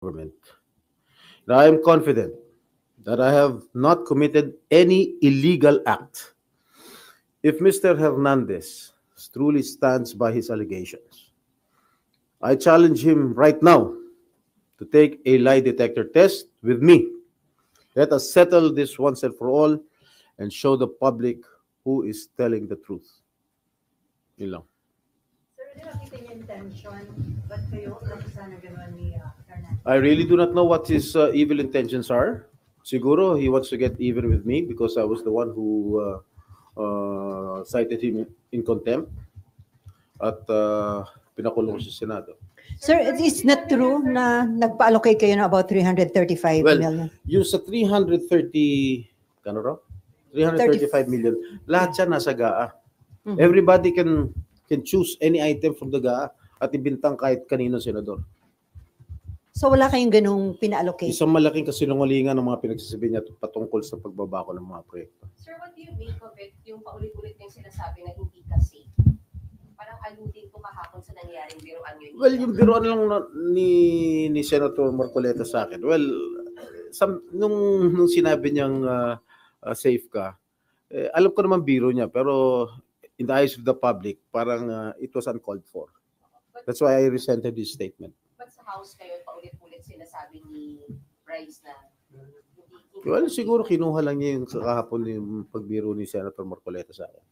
government. Now, I am confident that I have not committed any illegal act. If Mr. Hernandez truly stands by his allegations, I challenge him right now to take a lie detector test with me. Let us settle this once and for all and show the public who is telling the truth. Yun lang. Sir, di nakita niya intention, ba't kayo napusan na gano'n ni Hernandez? I really do not know what his evil intentions are. Siguro he wants to get even with me because I was the one who cited him in contempt at pinakulong sa Senado. Sir, it's not true na nagpa-allocate kayo na about 335 Well, million. yung sa 330, kano raw? 335 million, lahat siya nasa GAA. Everybody can choose any item from the GAA at ibintang kahit kanino senador. So wala kayong ganung pina-allocate? Isang malaking kasinungalingan ng mga pinagsasabi niya patungkol sa pagbabako ng mga proyekto. Sir, what do you make of it, yung paulit-ulit yung sinasabi na hindi kasi? Parang alluding ko kahapon sa nangyaring biruan yun. Well, yung biruan lang ni Senator Marcoleta sa akin. Well, nung sinabi niyang safe ka, alam ko naman biro niya, pero in the eyes of the public, parang it was uncalled for. That's why I resented his statement. But sa House kayo, paulit-ulit sinasabi ni Bryce na hindi. Well, siguro kinuha lang niya yung kahapon yung pagbiro ni Senator Marcoleta sa akin.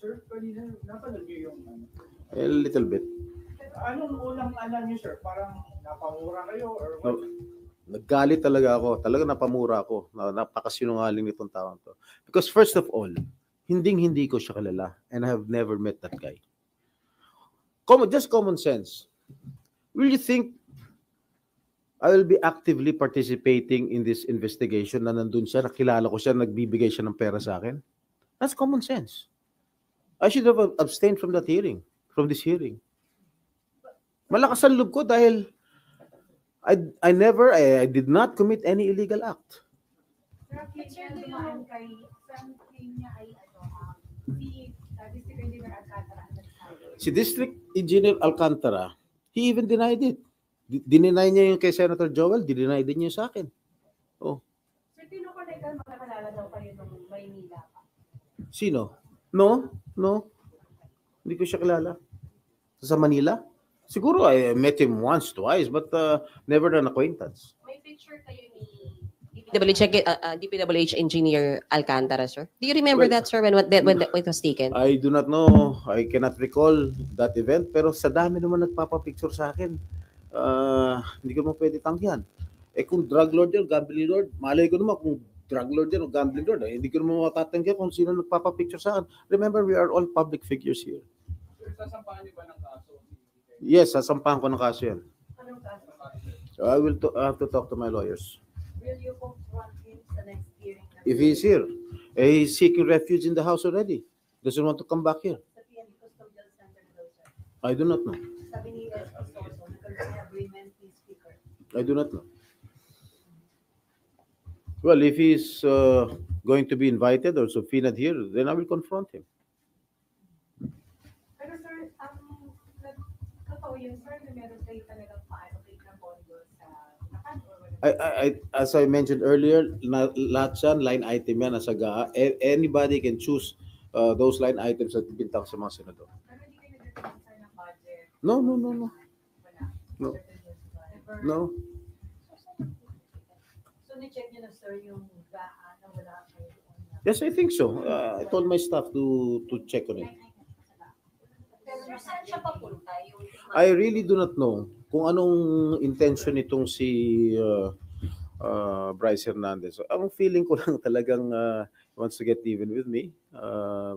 Sir, kanina napanood niyo yung A little bit. anong unang alam niyo, sir? Parang napamura kayo or No, what? naggalit talaga ako. Talaga napamura ako. Napakasinungaling nitong taong to. Because first of all, hindi ko siya kilala and I have never met that guy. Just common sense. Will you think I will be actively participating in this investigation na nandun siya, nakilala ko siya, nagbibigay siya ng pera sa akin? That's common sense. I should have abstained from that hearing, from this hearing. Malakas ang loob ko dahil I did not commit any illegal act. Sir, claim niya dumaan kay, claim niya ay si District Engineer Alcantara ang nagsabi. Si District Engineer Alcantara, he even denied it. Dinenay niya yung kay Senator Joel, dinenay din niya sa akin. Oh. Sir, tinukonektan makakalala daw kayo nung Maynila pa. Sino? No. Hindi ko siya kilala. Sa Manila? Siguro I met him once, twice, but never an acquaintance. May picture kayo ni DPWH Engineer Alcantara, sir. Do you remember Well, that, sir, when it was taken? I do not know. I cannot recall that event. Pero sa dami naman nagpapapicture sa akin. Hindi ko mo pwede tanggihan. Kung drug lord yan, gambling lord, malay ko naman kung drug lord yan o gambling lord. Hindi ko naman matatanggihan kung sino nagpapapicture sa akin. Remember, we are all public figures here. Sir, sasampahan niyo ba ng kaso? Yes, sasampahan ko ng kaso yan. Anong kaso? So I will have to talk to my lawyers. Will you confront him sa next hearing? If he's here, he's seeking refuge in the house already. Doesn't want to come back here. Sa PNP Custodial Center daw, sir. I do not know. Sabi ni SP Soso, nagkaroon ng agreement ni Speaker. I do not know. Well, if he's going to be invited or subpoenaed here, then I will confront him. Pero sir, totoo yun, sir, na meron kayo talagang pa-allocate ng pondo sa Bulacan or wala? As I mentioned earlier, lahat yan, line item yan, nasa GAA. Anybody can choose those line items at bintang sa mga senador. Pero hindi kayo nag-determine, sir, ng budget? No. Wala. No. Never. No. So, ni-check niyo na, sir, yung GAA na wala kayo doon na. Yes, I think so. I told my staff to check on it. Pero saan siya papunta? Yung I really do not know kung anong intention nitong si Bryce Hernandez. Ang feeling ko lang talagang he wants to get even with me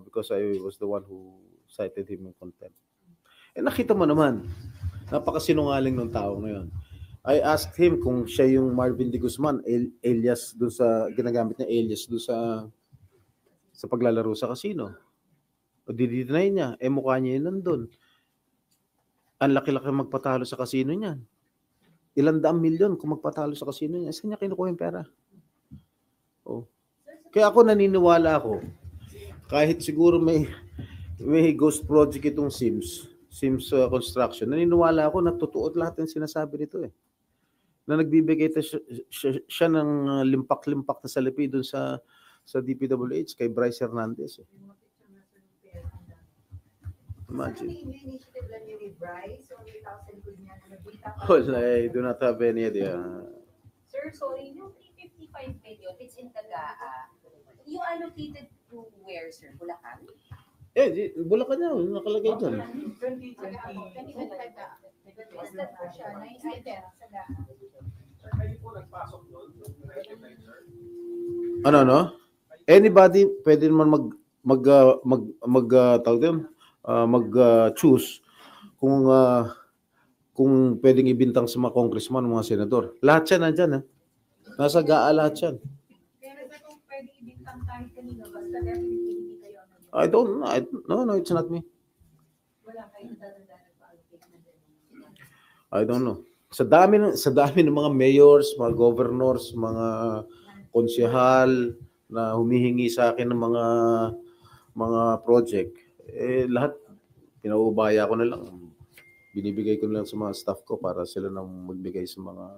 because I was the one who cited him in contempt. Nakita mo naman, napakasinungaling ng tao ngayon. I asked him kung siya yung Marvin D. Guzman, alias doon sa, ginagamit niya alias doon sa paglalaro sa casino. O didinay niya, mukha niya yun nandun. Ang laki-laki magpatalo sa casino niyan. Ilang daang milyon kung magpatalo sa casino niya. Saan niya kinukuha yung pera? Oh. Kaya ako naniniwala ako, kahit siguro may ghost project itong Sims, Sims Construction, naniniwala ako na totoo lahat ng sinasabi nito eh. Na nagbibigay siya ng limpak-limpak na salapi doon sa DPWH kay Bryce Hernandez. Eh. Imagine. Well, I do not have any idea. Sir, sorry, yung 355 million, it's in Tagaa. You allocated to where, sir? Bulacan? Bulacan niya, nakalagay dyan. 2025 Basta po siya, 9 sa lahat. Kayo po nagpasok doon, Ano? Anybody pwede naman choose kung pwedeng ibintang sa mga congressman, mga senador. Lahat yan nandyan, ha? Nasa GAA lahat yan. Pero sa kung pwede ibintang kahit kanino, basta definitely hindi kayo ano. I don't know. No, it's not me. Wala kayong dadagdagan pa allocate na din. I don't know. Sa dami ng mga mayors, mga governors, mga konsehal na humihingi sa akin ng mga project, lahat pinaubaya ko na lang. Binibigay ko na lang sa mga staff ko para sila nang magbigay sa mga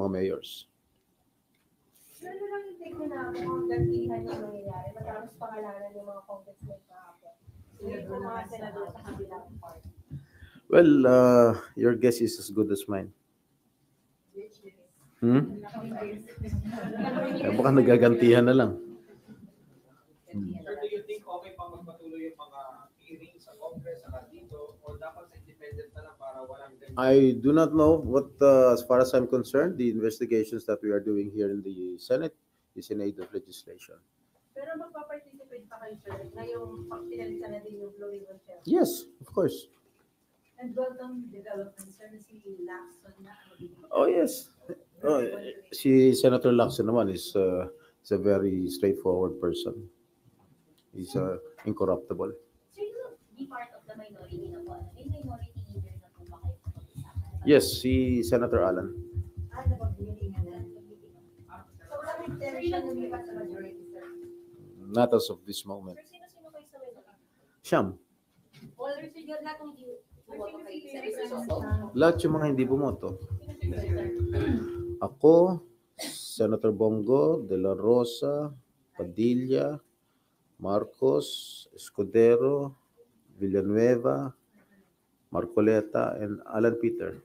mayors. Ano lang yung take na kung gantihan yung nangyayari, matapos pangalanan yung mga congressmen kahapon. Yung mga senador sa kabilang part. Well, your guess is as good as mine. Baka nagagantihan na lang. Sir, do you think okay pang magpatuloy yung mga hearings sa Congress, sa dito, o dapat sa independent na lang para walang... I do not know what, as far as I'm concerned, the investigations that we are doing here in the Senate is in aid of legislation. Pero magpa-participate pa kayo, sir, na yung pagpinalitan na din yung Blue Ribbon Chair. Yes, of course. And welcome development, sir, na si Lacson na. Oh, yes. Si Senator Lacson naman is a very straightforward person. He's incorruptible. Sir, you be part of the minority na po. May minority leader na po ba kayo pag-usapan? Yes, si Senator Alan. So, wala may intention na lumipat sa majority, sir. Not as of this moment. Sir, sino kayo sa minority? Siyam. All sir, yun lahat ng hindi bumoto kay Sir Crisosto. Lahat yung mga hindi bumoto. Ako, Senator Bongo, De La Rosa, Padilla, Marcos, Escudero, Villanueva, Marcoleta, and Alan Peter.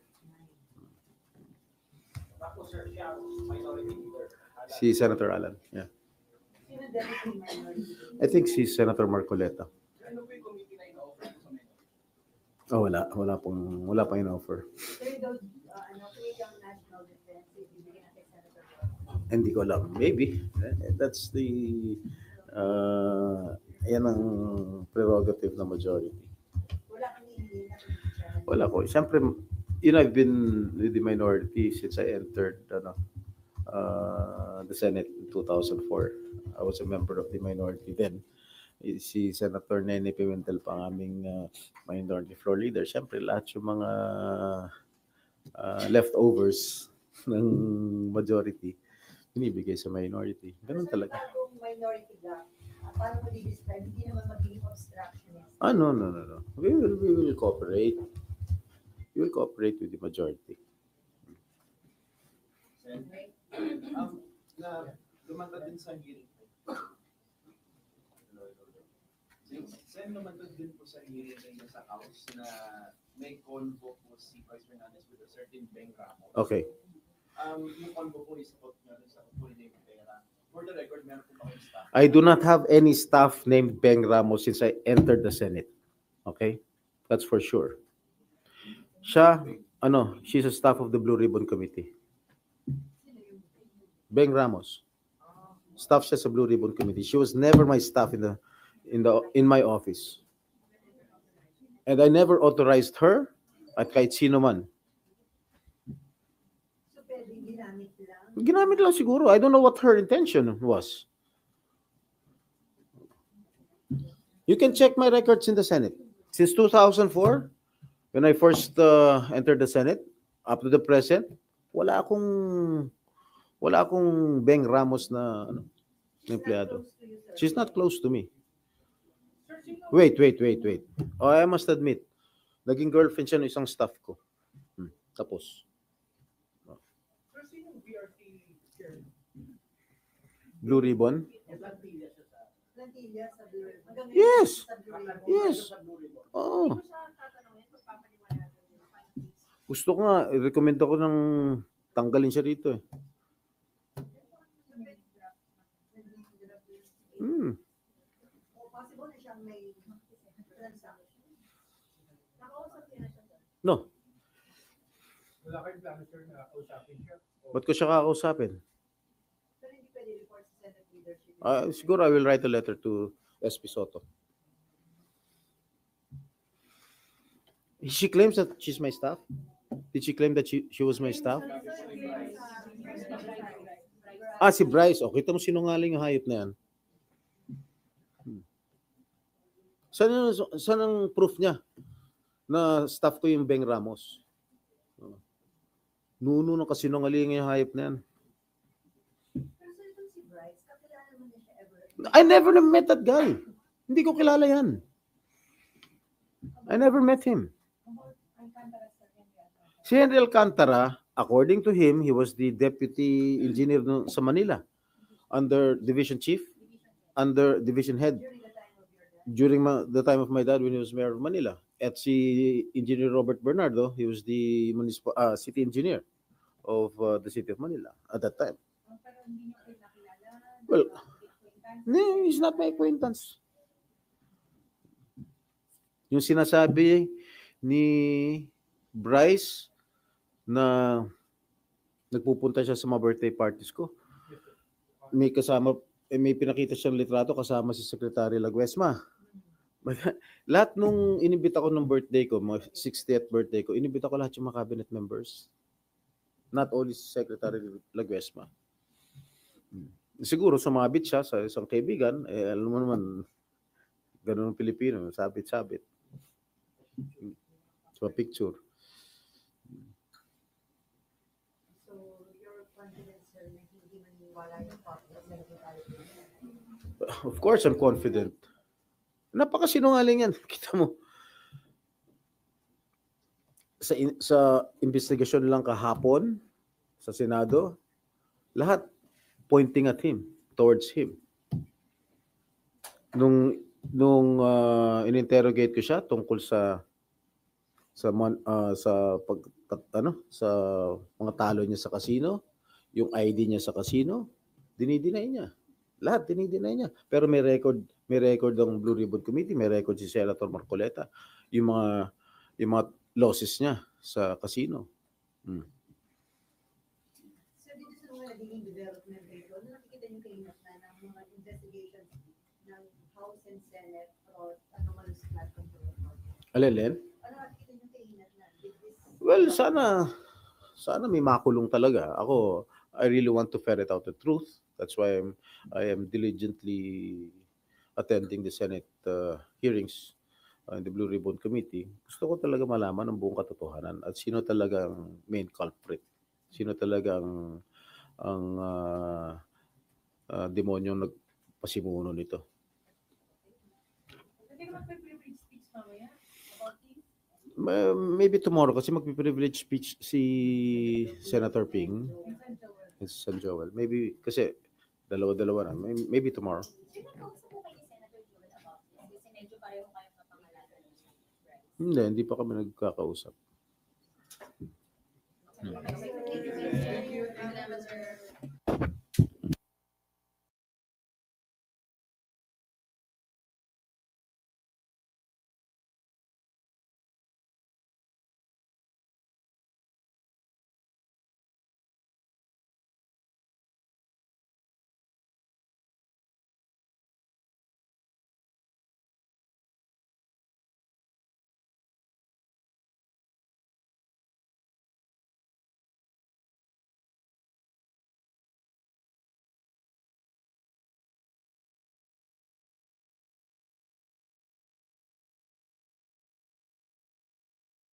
Tapos, sir, siya, minority leader. Si Senator Alan, yeah. Sino deputy minority? I think si Senator Marcoleta. Ano po yung committee na ina-offer sa minority? Oh, wala pang in-offer. Sir, daw, create ang national defense, ibigay natin Senator. Hindi ko alam. Maybe. That's the yan ang prerogative ng majority. Wala kang hindi na. Wala ko. Siyempre, I've been with the minority since I entered the Senate in 2004. I was a member of the minority then. Si Senator Nene Pimentel pa ang aming minority floor leader. Siyempre, lahat yung mga leftovers ng majority binibigay sa minority. Ganun talaga. Kung minority gap, paano mo di-describe? Hindi naman magiging obstructionist. No. We will cooperate. We will cooperate with the majority. Na lumantad din sa hearing. Sen, lumantad din po sa hearing ngayon sa House na may convo po si Vice Fernandez with a certain Beng Ramos. Okay. Yung convo po is about nyo sa kukunin yung pera. For the record, meron po ba kayong staff? I do not have any staff named Beng Ramos since I entered the Senate. Okay? That's for sure. She's a staff of the Blue Ribbon Committee. Beng Ramos. Staff siya sa Blue Ribbon Committee. She was never my staff in my office. And I never authorized her at kahit sino man. So, pwede ginamit lang. Ginamit lang siguro. I don't know what her intention was. You can check my records in the Senate. Since 2004, when I first entered the Senate, up to the present, wala akong Beng Ramos na empleyado. She's not close to me. Sir, Wait. Oh, I must admit, naging girlfriend siya ng isang staff ko. Tapos. Sir, sino yung BRT chair? Blue Ribbon? Plantilla siya sa... Plantilla sa Blue Ribbon. Hanggang Yes. ngayon, sa Blue Ribbon. Yes. Sa Blue Ribbon. Oo. Hindi ko siya tatanungin, magpapaliwanagan niyo. Gusto ko nga, i-recommend ako ng tanggalin siya rito eh. Possible na siyang may transaction. Nakausap niya na siya. No. Wala kayong plano, sir, na kausapin siya? Ba't ko siya kakausapin? Pero hindi pwede report sa Senate leadership. Siguro I will write a letter to SP Soto. She claims that she's my staff? Did she claim that she was my staff? Si Bryce. O, kita mo sinungaling yung hayop na yan. Saan ang proof niya na staff ko yung Beng Ramos? Nuno ng kasinungaling yung hayop na yan. Pero sa itong si Bryce, kakilala mo niya siya ever? I never met that guy. Hindi ko kilala yan. I never met him. Si Henry Alcantara, according to him, he was the deputy engineer sa Manila under division chief, under division head during the time of my dad when he was mayor of Manila. At si Engineer Robert Bernardo, he was the city engineer of the city of Manila at that time. Well, no, he's not my acquaintance. Yung sinasabi ni Bryce na nagpupunta siya sa mga birthday parties ko, may pinakita siyang litrato kasama si Secretary Laguesma. Lahat nung inibita ko ng birthday ko, mga 60th birthday ko, inibita ko lahat yung mga cabinet members. Not only si Secretary Laguesma. Siguro sumabit siya sa isang kaibigan, alam mo naman, ganun ang Pilipino, sabit-sabit. So, picture. So, your confidence, sir, na hindi maniwala yung copy of Secretary. Of course, I'm confident. Napakasinungaling yan. Kita mo. Sa investigasyon lang kahapon, sa Senado, lahat pointing at him, towards him. Nung in-interrogate ko siya tungkol sa mga talo niya sa casino, yung ID niya sa casino, dinideny niya. Lahat dinideny niya. Pero may record ang Blue Ribbon Committee, may record si Senator Marcoleta, yung mga losses niya sa casino. So, dito sa mga naging development rito, nakikita niyo kayo na ng mga investigations ng House and Senate or anomalous flood control. Alin? Ano nakikita niyo kayo na? Well, sana may makulong talaga. Ako, I really want to ferret out the truth. That's why I am diligently attending the Senate hearings in the Blue Ribbon Committee. Gusto ko talaga malaman ang buong katotohanan at sino talagang main culprit. Sino talagang ang demonyong nagpasimuno nito. Hindi ka magpe-privilege speech mamaya about this? Maybe tomorrow kasi magpi-privilege speech si Senator Ping. San Joel. Maybe kasi dalawa-dalawa na. Maybe tomorrow. Sino kausap mo kay Senator Joel about this? Kasi medyo pareho kayong kapangalanan. Hindi pa kami nagkakausap. Thank you.